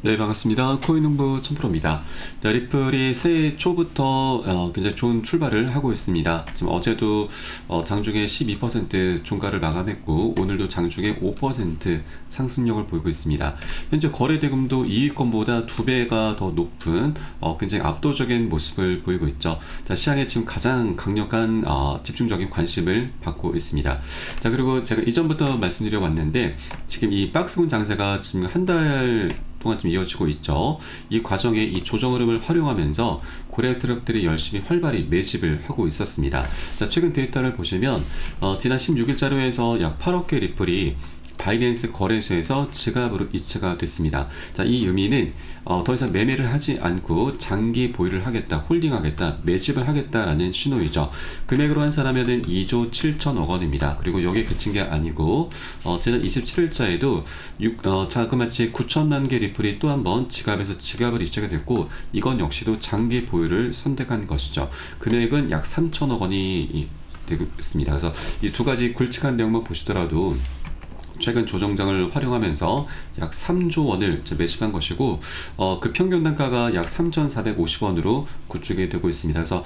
네, 반갑습니다. 코인홍보 천프로입니다. 네, 리플이 새해 초부터 굉장히 좋은 출발을 하고 있습니다. 지금 어제도 장중에 12% 종가를 마감했고 오늘도 장중에 5% 상승력을 보이고 있습니다. 현재 거래대금도 이익권보다 2배가 더 높은 굉장히 압도적인 모습을 보이고 있죠. 자, 시장에 지금 가장 강력한 집중적인 관심을 받고 있습니다. 자, 그리고 제가 이전부터 말씀드려 왔는데 지금 이 박스권 장세가 지금 한 달 동안 좀 이어지고 있죠. 이 과정에 이 조정 흐름을 활용하면서 고래 세력들이 열심히 활발히 매집을 하고 있었습니다. 자, 최근 데이터를 보시면 지난 16일 자료에서 약 8억 개 리플이 바이낸스 거래소에서 지갑으로 이체가 됐습니다. 자, 이 의미는 더 이상 매매를 하지 않고 장기 보유를 하겠다, 홀딩하겠다, 매집을 하겠다라는 신호이죠. 금액으로 환산하면은 2조 7천억 원입니다. 그리고 여기에 그친 게 아니고 지난 27일자에도 자그마치 9천만 개 리플이 또 한 번 지갑에서 지갑을 이체가 됐고 이건 역시도 장기 보유를 선택한 것이죠. 금액은 약 3천억 원이 되고 있습니다. 그래서 이 두 가지 굵직한 내용만 보시더라도 최근 조정장을 활용하면서 약 3조 원을 매집한 것이고 그 평균 단가가 약 3,450원으로 구축이 되고 있습니다. 그래서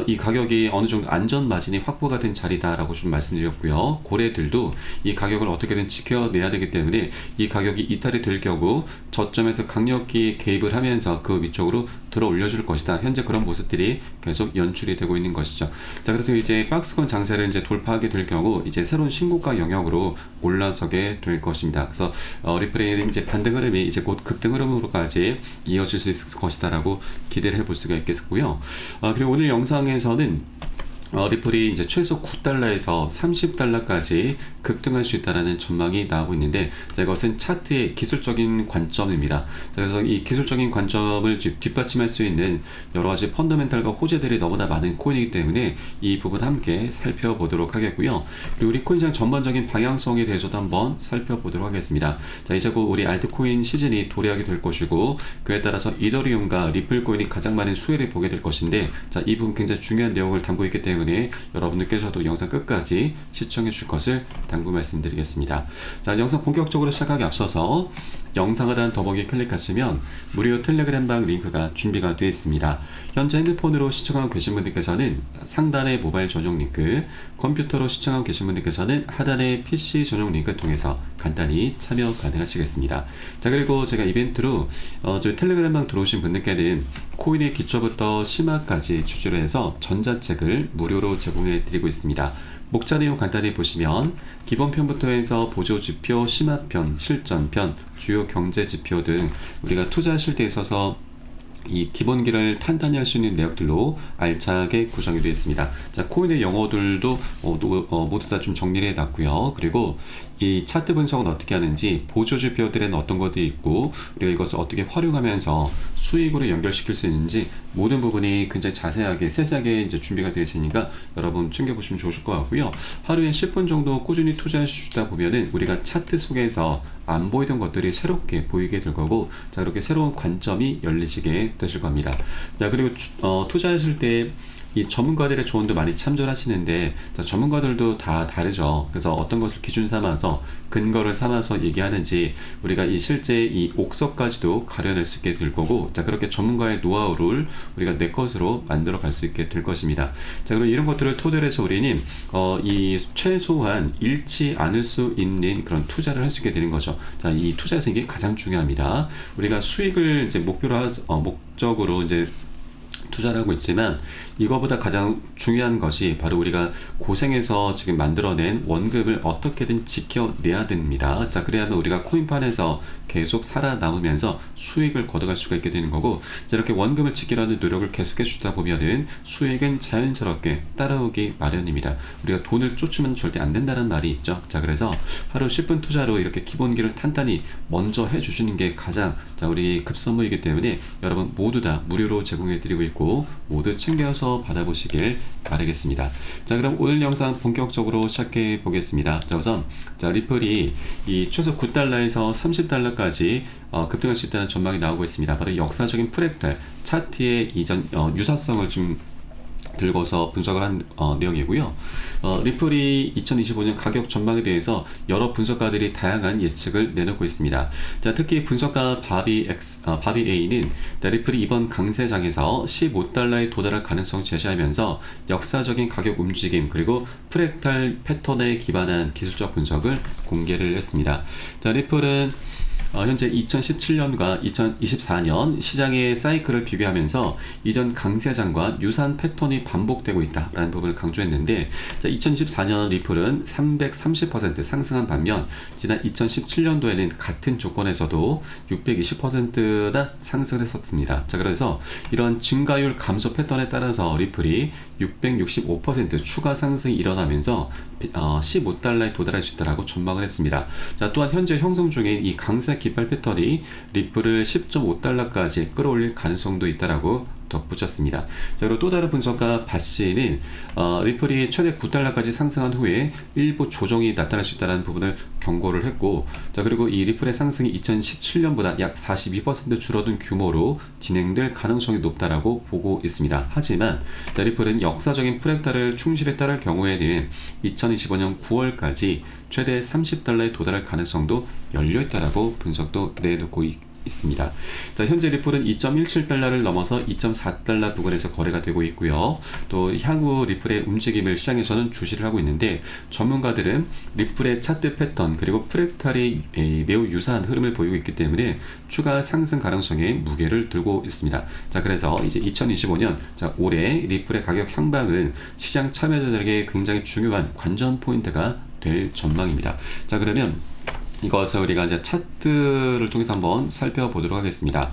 이 가격이 어느 정도 안전 마진이 확보가 된 자리다라고 좀 말씀드렸고요. 고래들도 이 가격을 어떻게든 지켜내야 되기 때문에 이 가격이 이탈이 될 경우 저점에서 강력히 개입을 하면서 그 위쪽으로 들어 올려줄 것이다. 현재 그런 모습들이 계속 연출이 되고 있는 것이죠. 자, 그래서 이제 박스권 장세를 이제 돌파하게 될 경우 이제 새로운 신고가 영역으로 올라서게 될 것입니다. 그래서 리플의 이제 반등 흐름이 이제 곧 급등 흐름으로까지 이어질 수 있을 것이다라고 기대를 해볼 수가 있겠고요. 그리고 오늘 영상에서는 리플이 이제 최소 9달러에서 30달러까지 급등할 수 있다는 전망이 나오고 있는데, 자, 이것은 차트의 기술적인 관점입니다. 자, 그래서 이 기술적인 관점을 뒷받침할 수 있는 여러 가지 펀더멘탈과 호재들이 너무나 많은 코인이기 때문에 이 부분 함께 살펴보도록 하겠고요. 그리고 우리 코인시장 전반적인 방향성에 대해서도 한번 살펴보도록 하겠습니다. 자, 이제 곧 우리 알트코인 시즌이 도래하게 될 것이고 그에 따라서 이더리움과 리플 코인이 가장 많은 수혜를 보게 될 것인데, 자, 이 부분 굉장히 중요한 내용을 담고 있기 때문에 여러분들께서도 영상 끝까지 시청해 줄 것을 당부 말씀드리겠습니다. 자, 영상 본격적으로 시작하기 앞서서 영상 하단 더보기 클릭하시면 무료 텔레그램방 링크가 준비가 되어 있습니다. 현재 핸드폰으로 시청하고 계신 분들께서는 상단의 모바일 전용 링크, 컴퓨터로 시청하고 계신 분들께서는 하단의 PC 전용 링크를 통해서 간단히 참여 가능하시겠습니다. 자, 그리고 제가 이벤트로 저희 텔레그램방 들어오신 분들께는 코인의 기초부터 심화까지 주제로 해서 전자책을 무료로 제공해 드리고 있습니다. 목차 내용 간단히 보시면 기본편부터 해서 보조지표, 심화편, 실전편, 주요 경제지표 등 우리가 투자하실 때 있어서 이 기본기를 탄탄히 할 수 있는 내역들로 알차게 구성이 되어 있습니다. 자, 코인의 영어들도 모두 다 좀 정리를 해놨고요. 그리고 이 차트 분석은 어떻게 하는지, 보조지표들에는 어떤 것들이 있고 우리가 이것을 어떻게 활용하면서 수익으로 연결시킬 수 있는지 모든 부분이 굉장히 자세하게 세세하게 이제 준비가 되어 있으니까 여러분 챙겨보시면 좋으실 것 같고요. 하루에 10분 정도 꾸준히 투자하시다 보면은 우리가 차트 속에서 안 보이던 것들이 새롭게 보이게 될 거고, 자, 그렇게 새로운 관점이 열리시게 되실 겁니다. 자, 그리고 투자하실 때 이 전문가들의 조언도 많이 참조하시는데, 자, 전문가들도 다 다르죠. 그래서 어떤 것을 기준 삼아서 근거를 삼아서 얘기하는지 우리가 이 실제 이 옥석까지도 가려낼 수 있게 될 거고, 자, 그렇게 전문가의 노하우를 우리가 내 것으로 만들어 갈 수 있게 될 것입니다. 자, 그리고 이런 것들을 토대로 해서 우리는 이 최소한 잃지 않을 수 있는 그런 투자를 할 수 있게 되는 거죠. 자, 이 투자에서 이게 가장 중요합니다. 우리가 수익을 이제 목적으로 이제 투자를 하고 있지만 이거보다 가장 중요한 것이 바로 우리가 고생해서 지금 만들어낸 원금을 어떻게든 지켜내야 됩니다. 자, 그래야만 우리가 코인판에서 계속 살아남으면서 수익을 거둬갈 수가 있게 되는 거고, 자, 이렇게 원금을 지키려는 노력을 계속해 주다 보면은 수익은 자연스럽게 따라오기 마련입니다. 우리가 돈을 쫓으면 절대 안 된다는 말이 있죠. 자, 그래서 하루 10분 투자로 이렇게 기본기를 탄탄히 먼저 해주시는 게 가장, 자, 우리 급선무이기 때문에 여러분 모두 다 무료로 제공해 드리고 있고 모두 챙겨서 받아보시길 바라겠습니다. 자, 그럼 오늘 영상 본격적으로 시작해 보겠습니다. 자, 우선 리플이 이 최소 9달러에서 30달러까지 급등할 수 있다는 전망이 나오고 있습니다. 바로 역사적인 프랙탈 차트의 이전 유사성을 좀 들고서 분석을 한 내용이고요. 리플이 2025년 가격 전망에 대해서 여러 분석가들이 다양한 예측을 내놓고 있습니다. 자, 특히 분석가 바비 A는 리플이 이번 강세장에서 15달러에 도달할 가능성을 제시하면서 역사적인 가격 움직임 그리고 프랙탈 패턴에 기반한 기술적 분석을 공개를 했습니다. 자, 리플은 현재 2017년과 2024년 시장의 사이클을 비교하면서 이전 강세장과 유사한 패턴이 반복되고 있다라는 부분을 강조했는데, 2024년 리플은 330% 상승한 반면 지난 2017년도에는 같은 조건에서도 620%나 상승을 했었습니다. 자, 그래서 이런 증가율 감소 패턴에 따라서 리플이 665% 추가 상승이 일어나면서 15달러에 도달할 수 있다라고 전망을 했습니다. 자, 또한 현재 형성 중인 이 강세 깃발 패턴이 리플을 10.5달러까지 끌어올릴 가능성도 있다라고 덧붙였습니다. 자, 그리고 또 다른 분석가 바시는 리플이 최대 9달러까지 상승한 후에 일부 조정이 나타날 수 있다는 부분을 경고를 했고, 자, 그리고 이 리플의 상승이 2017년보다 약 42% 줄어든 규모로 진행될 가능성이 높다라고 보고 있습니다. 하지만 자, 리플은 역사적인 프랙탈을 충실히 따를 경우에는 2025년 9월까지 최대 30달러에 도달할 가능성도 열려있다라고 분석도 내놓고 있습니다. 자, 현재 리플은 2.17달러를 넘어서 2.4달러 부근에서 거래가 되고 있고요. 또 향후 리플의 움직임을 시장에서는 주시를 하고 있는데, 전문가들은 리플의 차트 패턴 그리고 프랙탈이 매우 유사한 흐름을 보이고 있기 때문에 추가 상승 가능성에 무게를 두고 있습니다. 자, 그래서 이제 2025년 올해 리플의 가격 향방은 시장 참여자들에게 굉장히 중요한 관전 포인트가 될 전망입니다. 자, 그러면 이것을 우리가 이제 차트를 통해서 한번 살펴보도록 하겠습니다.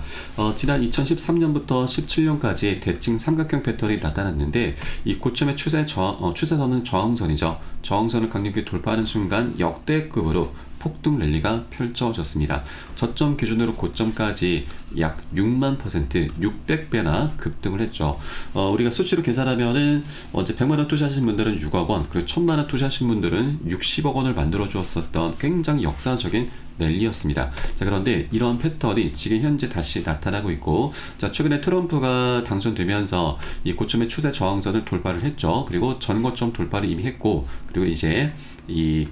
지난 2013년부터 17년까지 대칭 삼각형 패턴이 나타났는데, 이 고점의 추세선은 저항선이죠. 저항선을 강력히 돌파하는 순간 역대급으로 폭등 랠리가 펼쳐졌습니다. 저점 기준으로 고점까지 약 6만%, 600배나 급등을 했죠. 우리가 수치로 계산하면은 이제 100만원 투자하신 분들은 6억 원, 그리고 1000만원 투자하신 분들은 60억 원을 만들어 주었었던 굉장히 역사적인 랠리였습니다. 자, 그런데 이런 패턴이 지금 현재 다시 나타나고 있고, 자, 최근에 트럼프가 당선되면서 이 고점의 추세 저항선을 돌파를 했죠. 그리고 전고점 돌파를 이미 했고, 그리고 이제 이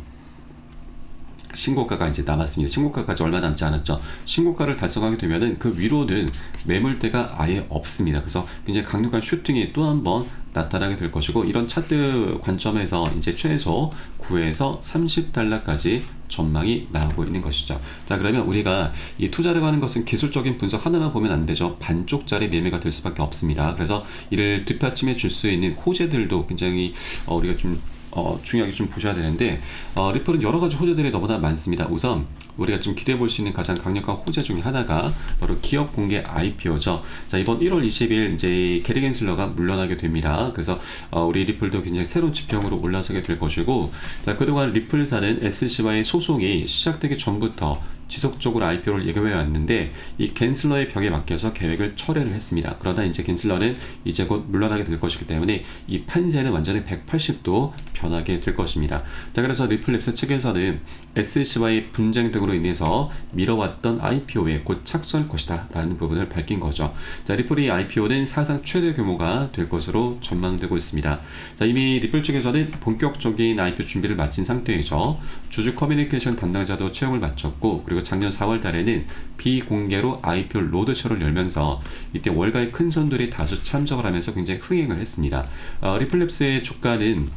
신고가가 이제 남았습니다. 신고가까지 얼마 남지 않았죠. 신고가를 달성하게 되면은 그 위로는 매물대가 아예 없습니다. 그래서 굉장히 강력한 슈팅이 또 한 번 나타나게 될 것이고, 이런 차트 관점에서 이제 최소 9에서 30달러까지 전망이 나오고 있는 것이죠. 자, 그러면 우리가 이 투자를 하는 것은 기술적인 분석 하나만 보면 안 되죠. 반쪽짜리 매매가 될 수밖에 없습니다. 그래서 이를 뒷받침해 줄 수 있는 호재들도 굉장히 우리가 좀 중요하게 좀 보셔야 되는데, 리플은 여러 가지 호재들이 너무나 많습니다. 우선 우리가 좀 기대해 볼 수 있는 가장 강력한 호재 중에 하나가 바로 기업 공개 IPO죠. 자, 이번 1월 20일 이제 게리 겐슬러가 물러나게 됩니다. 그래서 우리 리플도 굉장히 새로운 지평으로 올라서게 될 것이고, 자, 그동안 리플사는 SC와의 소송이 시작되기 전부터 지속적으로 IPO를 예고해 왔는데, 이 겐슬러의 벽에 맡겨서 계획을 철회를 했습니다. 그러나 이제 겐슬러는 이제 곧 물러나게 될 것이기 때문에 이 판세는 완전히 180도 변하게 될 것입니다. 자, 그래서 리플랩스 측에서는 SC와의 분쟁 등으로 인해서 미뤄왔던 IPO에 곧 착수할 것이다 라는 부분을 밝힌 거죠. 자, 리플의 IPO는 사상 최대 규모가 될 것으로 전망되고 있습니다. 자, 이미 리플 측에서는 본격적인 IPO 준비를 마친 상태이죠. 주주 커뮤니케이션 담당자도 채용을 마쳤고, 그리고 작년 4월 달에는 비공개로 IPO 로드쇼를 열면서 이때 월가의 큰 손들이 다수 참석을 하면서 굉장히 흥행을 했습니다. 리플랩스의 주가는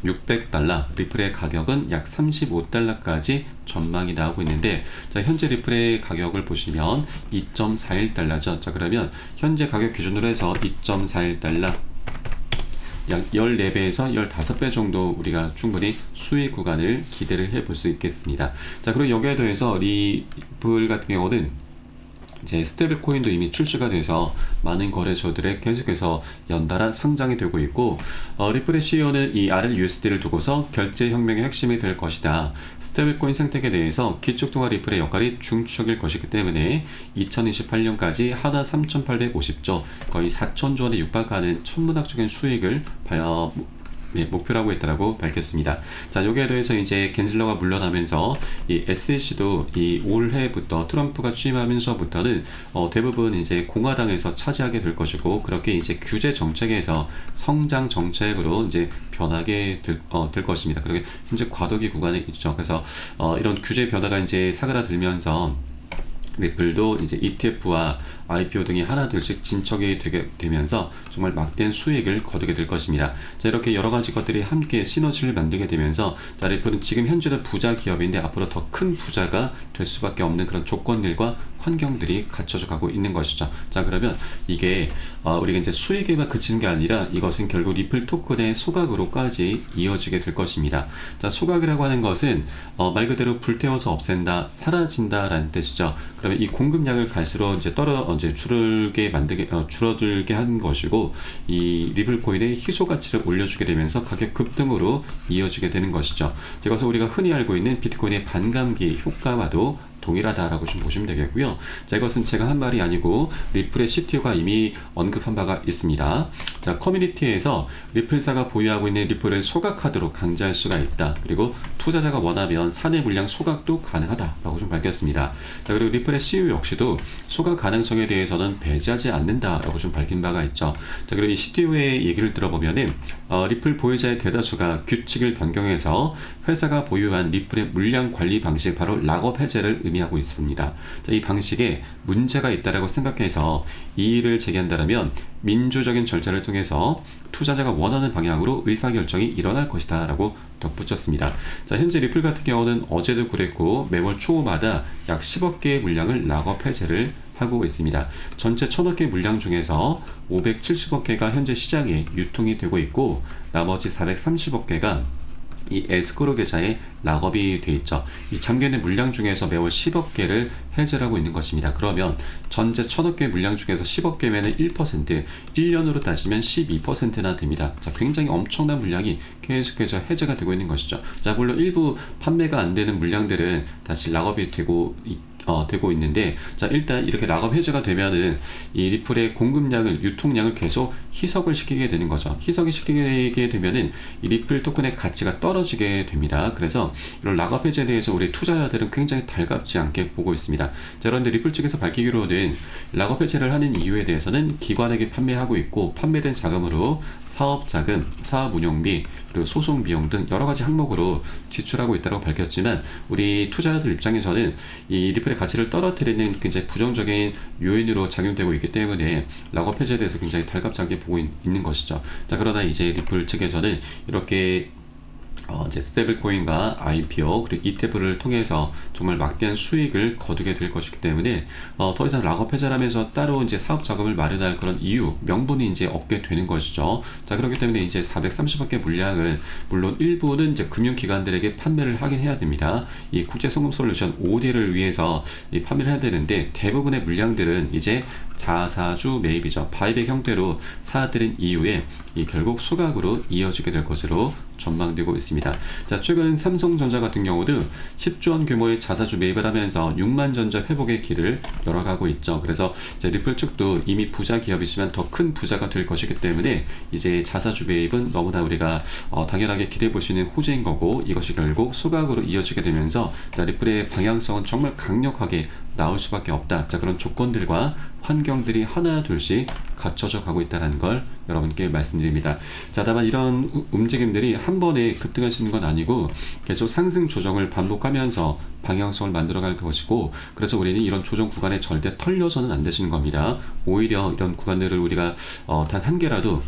600달러, 리플의 가격은 약 35달러까지 전망이 나오고 있는데, 자, 현재 리플의 가격을 보시면 2.41달러죠. 자, 그러면 현재 가격 기준으로 해서 2.41달러, 약 14배에서 15배 정도 우리가 충분히 수익 구간을 기대를 해볼 수 있겠습니다. 자, 그리고 여기에 더해서 리플 같은 경우는 이제 스테이블 코인도 이미 출시가 돼서 많은 거래소들에 계속해서 연달아 상장이 되고 있고, 리플의 CEO는 이 RLUSD를 두고서 결제 혁명의 핵심이 될 것이다. 스테이블 코인 생태계에 대해서 기축통화 리플의 역할이 중축일 것이기 때문에 2028년까지 하나 3,850조, 거의 4,000조 원에 육박하는 천문학적인 수익을 목표라고 했다라고 밝혔습니다. 자, 여기에 대해서 이제 겐슬러가 물러나면서 이 SEC도 이 올해부터 트럼프가 취임하면서부터는 대부분 이제 공화당에서 차지하게 될 것이고, 그렇게 이제 규제 정책에서 성장 정책으로 이제 변하게 될 것입니다. 그렇게 현재 과도기 구간에 있죠. 그래서 이런 규제 변화가 이제 사그라들면서 리플도 이제 ETF와 IPO 등이 하나둘씩 진척이 되게 되면서 정말 막대한 수익을 거두게 될 것입니다. 자, 이렇게 여러 가지 것들이 함께 시너지를 만들게 되면서, 자, 리플은 지금 현재는 부자 기업인데 앞으로 더 큰 부자가 될 수밖에 없는 그런 조건들과 환경들이 갖춰져 가고 있는 것이죠. 자, 그러면 이게 우리가 이제 수익에만 그치는 게 아니라 이것은 결국 리플 토큰의 소각으로까지 이어지게 될 것입니다. 자, 소각이라고 하는 것은 말 그대로 불태워서 없앤다, 사라진다라는 뜻이죠. 그러면 이 공급량을 갈수록 이제 줄어들게 하는 것이고, 이 리플 코인의 희소 가치를 올려주게 되면서 가격 급등으로 이어지게 되는 것이죠. 그래서 우리가 흔히 알고 있는 비트코인의 반감기 효과와도 동일하다라고 좀 보시면 되겠고요. 자, 이것은 제가 한 말이 아니고 리플의 CTO가 이미 언급한 바가 있습니다. 자, 커뮤니티에서 리플사가 보유하고 있는 리플을 소각하도록 강제할 수가 있다. 그리고 투자자가 원하면 사내 물량 소각도 가능하다라고 좀 밝혔습니다. 자, 그리고 리플의 CEO 역시도 소각 가능성에 대해서는 배제하지 않는다라고 좀 밝힌 바가 있죠. 자, 그리고 이 CTO의 얘기를 들어보면은 리플 보유자의 대다수가 규칙을 변경해서 회사가 보유한 리플의 물량 관리 방식, 바로 락업 해제를 의미하고 있습니다. 자, 이 방식에 문제가 있다라고 생각해서 이의를 제기한다면 민주적인 절차를 통해서 투자자가 원하는 방향으로 의사결정이 일어날 것이다 라고 덧붙였습니다. 자, 현재 리플 같은 경우는 어제도 그랬고 매월 초마다 약 10억 개의 물량을 락업 해제를 하고 있습니다. 전체 1000억 개 물량 중에서 570억 개가 현재 시장에 유통이 되고 있고, 나머지 430억 개가 이 에스크로 계좌에 락업이 돼 있죠. 이 잠겨있는 물량 중에서 매월 10억 개를 해제를 하고 있는 것입니다. 그러면 전체 1000억 개 물량 중에서 10억 개면은 1%, 1년으로 따지면 12%나 됩니다. 자, 굉장히 엄청난 물량이 계속해서 해제가 되고 있는 것이죠. 자, 물론 일부 판매가 안 되는 물량들은 다시 락업이 되고 있는데, 자, 일단 이렇게 락업 해제가 되면은 이 리플의 공급량을, 유통량을 계속 희석을 시키게 되는 거죠. 희석이 시키게 되면은 이 리플 토큰의 가치가 떨어지게 됩니다. 그래서 이런 락업 해제에 대해서 우리 투자자들은 굉장히 달갑지 않게 보고 있습니다. 자, 그런데 리플 측에서 밝히기로는 락업 해제를 하는 이유에 대해서는 기관에게 판매하고 있고, 판매된 자금으로 사업 자금, 사업 운영비, 그리고 소송 비용 등 여러 가지 항목으로 지출하고 있다고 밝혔지만, 우리 투자자들 입장에서는 이 리플의 가치를 떨어뜨리는 굉장히 부정적인 요인으로 작용되고 있기 때문에 락업 해제에 대해서 굉장히 달갑지 않게 보고 있는 것이죠. 자, 그러나 이제 리플 측에서는 이렇게 이제 스테이블 코인과 IPO 그리고 ETF를 통해서 정말 막대한 수익을 거두게 될 것이기 때문에 더 이상 락업 해제를 하면서 따로 이제 사업 자금을 마련할 그런 이유, 명분이 이제 없게 되는 것이죠. 자, 그렇기 때문에 이제 430억 개 물량을, 물론 일부는 이제 금융기관들에게 판매를 하긴 해야 됩니다. 이 국제송금솔루션 OD를 위해서 판매를 해야 되는데, 대부분의 물량들은 이제 자사주 매입이죠. 바이백 형태로 사들인 이후에 결국 소각으로 이어지게 될 것으로 전망되고 있습니다. 자, 최근 삼성전자 같은 경우도 10조 원 규모의 자사주 매입을 하면서 6만 전자 회복의 길을 열어가고 있죠. 그래서 이제 리플 측도 이미 부자 기업이지만 더 큰 부자가 될 것이기 때문에 이제 자사주 매입은 너무나 우리가 당연하게 기대해 볼 수 있는 호재인 거고, 이것이 결국 소각으로 이어지게 되면서 자, 리플의 방향성은 정말 강력하게 나올 수밖에 없다. 자, 그런 조건들과 환경들이 하나 둘씩 갖춰져 가고 있다는 걸 여러분께 말씀드립니다. 자, 다만 이런 움직임들이 한 번에 급등할 수 있는 건 아니고 계속 상승 조정을 반복하면서 방향성을 만들어갈 것이고, 그래서 우리는 이런 조정 구간에 절대 털려서는 안 되시는 겁니다. 오히려 이런 구간들을 우리가 단 한 개라도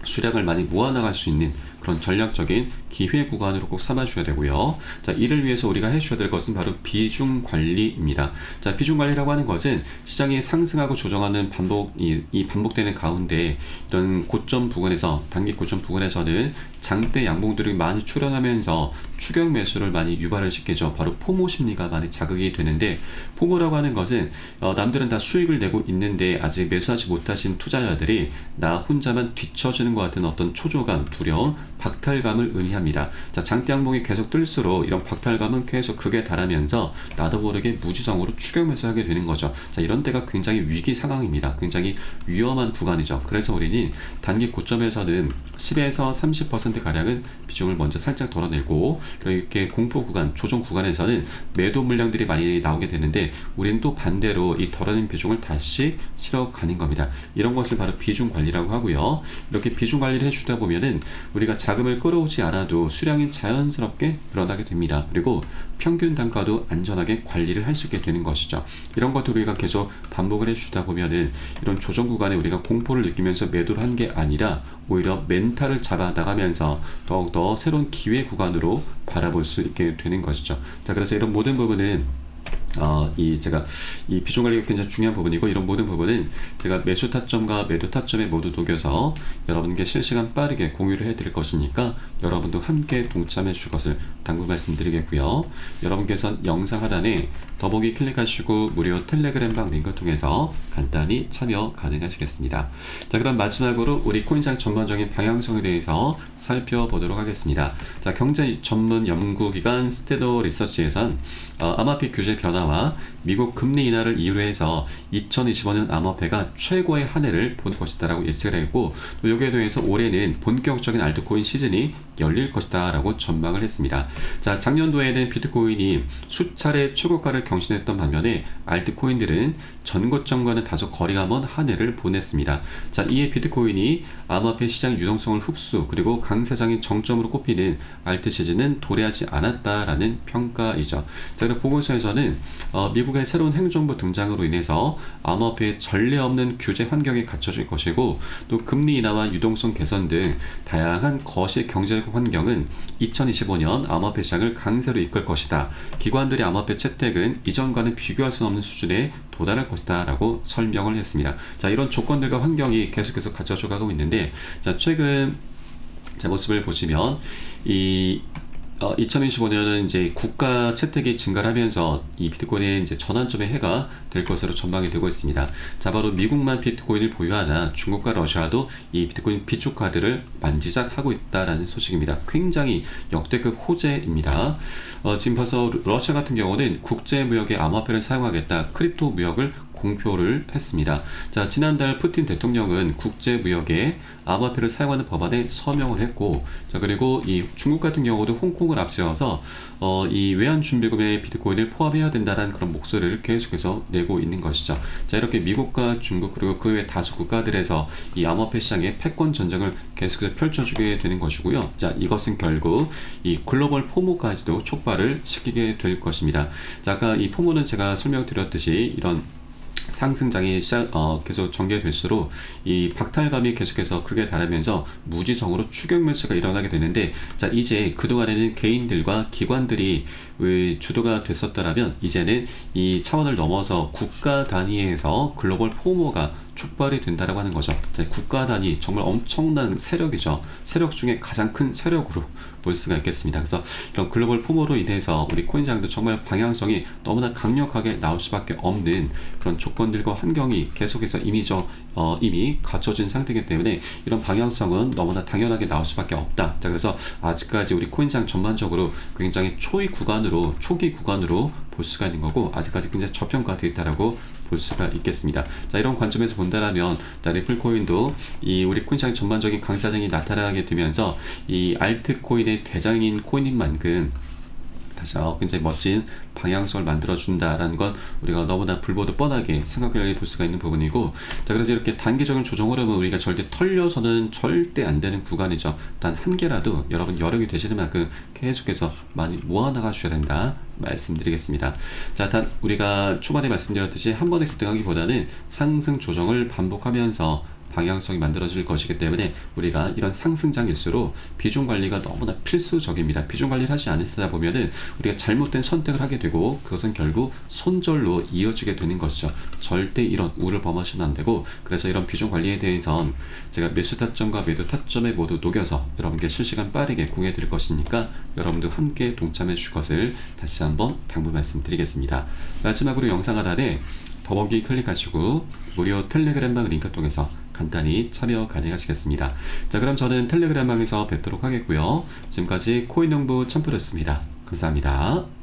수량을 많이 모아나갈 수 있는 그런 전략적인 기회 구간으로 꼭 삼아주셔야 되고요. 자, 이를 위해서 우리가 해주셔야 될 것은 바로 비중 관리입니다. 자, 비중 관리라고 하는 것은 시장이 상승하고 조정하는 반복되는 가운데 이런 고점 부근에서, 단기 고점 부근에서는 장대 양봉들이 많이 출현하면서 추격 매수를 많이 유발을 시키죠. 바로 포모 심리가 많이 자극이 되는데, 포모라고 하는 것은 남들은 다 수익을 내고 있는데 아직 매수하지 못하신 투자자들이 나 혼자만 뒤처지는 것 같은 어떤 초조감, 두려움, 박탈감을 의미합니다. 자, 장대 양봉이 계속 뜰수록 이런 박탈감은 계속 극에 달하면서 나도 모르게 무지성으로 추격 매수하게 되는 거죠. 자, 이런 때가 굉장히 위기 상황입니다. 굉장히 위험한 구간이죠. 그래서 우리는 단기 고점에서는 10에서 30% 20%가량은 비중을 먼저 살짝 덜어내고, 이렇게 공포 구간, 조정 구간에서는 매도 물량들이 많이 나오게 되는데, 우리는 또 반대로 이 덜어낸 비중을 다시 실어가는 겁니다. 이런 것을 바로 비중 관리라고 하고요. 이렇게 비중 관리를 해주다 보면은 우리가 자금을 끌어오지 않아도 수량이 자연스럽게 늘어나게 됩니다. 그리고 평균 단가도 안전하게 관리를 할 수 있게 되는 것이죠. 이런 것도 우리가 계속 반복을 해주다 보면은 이런 조정 구간에 우리가 공포를 느끼면서 매도를 한 게 아니라 오히려 멘탈을 잡아 나가면서 더욱더 새로운 기회 구간으로 바라볼 수 있게 되는 것이죠. 자, 그래서 이런 모든 부분은 제가 이 비중 관리가 굉장히 중요한 부분이고, 이런 모든 부분은 제가 매수 타점과 매도 타점에 모두 녹여서 여러분께 실시간 빠르게 공유를 해드릴 것이니까 여러분도 함께 동참해 주실 것을 당부 말씀드리겠고요. 여러분께서는 영상 하단에 더보기 클릭하시고 무료 텔레그램방 링크 통해서 간단히 참여 가능하시겠습니다. 자, 그럼 마지막으로 우리 코인시장 전반적인 방향성에 대해서 살펴보도록 하겠습니다. 자, 경제 전문 연구기관 스테더 리서치에선 암호화폐 규제 변화와 미국 금리 인하를 이유로 해서 2025년 암호화폐가 최고의 한 해를 볼 것이다라고 예측을 했고, 또 여기에 대해서 올해는 본격적인 알트코인 시즌이 열릴 것이다 라고 전망을 했습니다. 자, 작년도에는 비트코인이 수차례 최고가를 경신했던 반면에 알트코인들은 전고점과는 다소 거리가 먼 한 해를 보냈습니다. 자, 이에 비트코인이 암호화폐 시장 유동성을 흡수 그리고 강세장의 정점으로 꼽히는 알트 시즌은 도래하지 않았다라는 평가이죠. 자, 그리고 보고서에서는 미국의 새로운 행정부 등장으로 인해서 암호화폐의 전례 없는 규제 환경이 갖춰질 것이고, 또 금리 인하와 유동성 개선 등 다양한 거시 경제적 환경은 2025년 암호화폐 시장을 강세로 이끌 것이다. 기관들의 암호화폐 채택은 이전과는 비교할 수 없는 수준에 도달할 것이다 라고 설명을 했습니다. 자, 이런 조건들과 환경이 계속해서 갖춰져 가고 있는데, 자, 최근 제 모습을 보시면 2025년은 이제 국가 채택이 증가하면서 이 비트코인의 이제 전환점의 해가 될 것으로 전망이 되고 있습니다. 자, 바로 미국만 비트코인을 보유하나 중국과 러시아도 이 비트코인 비축 카드를 만지작하고 있다라는 소식입니다. 굉장히 역대급 호재입니다. 지금 벌써 러시아 같은 경우는 국제 무역에 암호화폐를 사용하겠다 크립토 무역을 공표를 했습니다. 자, 지난달 푸틴 대통령은 국제 무역에 암호화폐를 사용하는 법안에 서명을 했고, 자, 그리고 이 중국 같은 경우도 홍콩을 앞세워서 이 외환 준비금에 비트코인을 포함해야 된다는 그런 목소리를 계속해서 내고 있는 것이죠. 자, 이렇게 미국과 중국 그리고 그 외 다수 국가들에서 이 암호화폐 시장의 패권 전쟁을 계속해서 펼쳐주게 되는 것이고요. 자, 이것은 결국 이 글로벌 포모까지도 촉발을 시키게 될 것입니다. 자, 아까 이 포모는 제가 설명드렸듯이 이런 상승장이 계속 전개될수록 이 박탈감이 계속해서 크게 달하면서 무지성으로 추격 매수가 일어나게 되는데, 자, 이제 그동안에는 개인들과 기관들이 주도가 됐었더라면 이제는 이 차원을 넘어서 국가 단위에서 글로벌 포모가 촉발이 된다라고 하는 거죠. 자, 국가 단위 정말 엄청난 세력이죠. 세력 중에 가장 큰 세력으로 볼 수가 있겠습니다. 그래서 이런 글로벌 포모로 인해서 우리 코인시장도 정말 방향성이 너무나 강력하게 나올 수밖에 없는 그런 조건들과 환경이 계속해서 이미 갖춰진 상태이기 때문에 이런 방향성은 너무나 당연하게 나올 수밖에 없다. 자, 그래서 아직까지 우리 코인시장 전반적으로 굉장히 초기 구간으로 볼 수가 있는 거고, 아직까지 굉장히 저평가되어 있다라고 볼 수가 있겠습니다. 자, 이런 관점에서 본다라면, 자, 리플코인도 이 우리 코인시장 전반적인 강세장이 나타나게 되면서 이 알트코인의 대장인 코인인 만큼 다시 굉장히 멋진 방향성을 만들어준다라는 건 우리가 너무나 불보듯 뻔하게 생각해 볼 수가 있는 부분이고, 자, 그래서 이렇게 단기적인 조정 흐름은 우리가 털려서는 절대 안 되는 구간이죠. 단 한 개라도 여러분 여력이 되시는 만큼 계속해서 많이 모아나가 주셔야 된다 말씀드리겠습니다. 자, 단 우리가 초반에 말씀드렸듯이 한 번에 급등하기보다는 상승 조정을 반복하면서 방향성이 만들어질 것이기 때문에 우리가 이런 상승장일수록 비중 관리가 너무나 필수적입니다. 비중 관리를 하지 않으다 보면은 우리가 잘못된 선택을 하게 되고 그것은 결국 손절로 이어지게 되는 것이죠. 절대 이런 우를 범하시면 안 되고, 그래서 이런 비중 관리에 대해선 제가 매수 타점과 매도 타점에 모두 녹여서 여러분께 실시간 빠르게 공유해 드릴 것이니까 여러분도 함께 동참해 주실 것을 다시 한번 당부 말씀드리겠습니다. 마지막으로 영상 하단에 더보기 클릭하시고 무료 텔레그램방 링크 통해서 간단히 참여 가능하시겠습니다. 자, 그럼 저는 텔레그램방에서 뵙도록 하겠고요. 지금까지 코인농부 첨프였습니다. 감사합니다.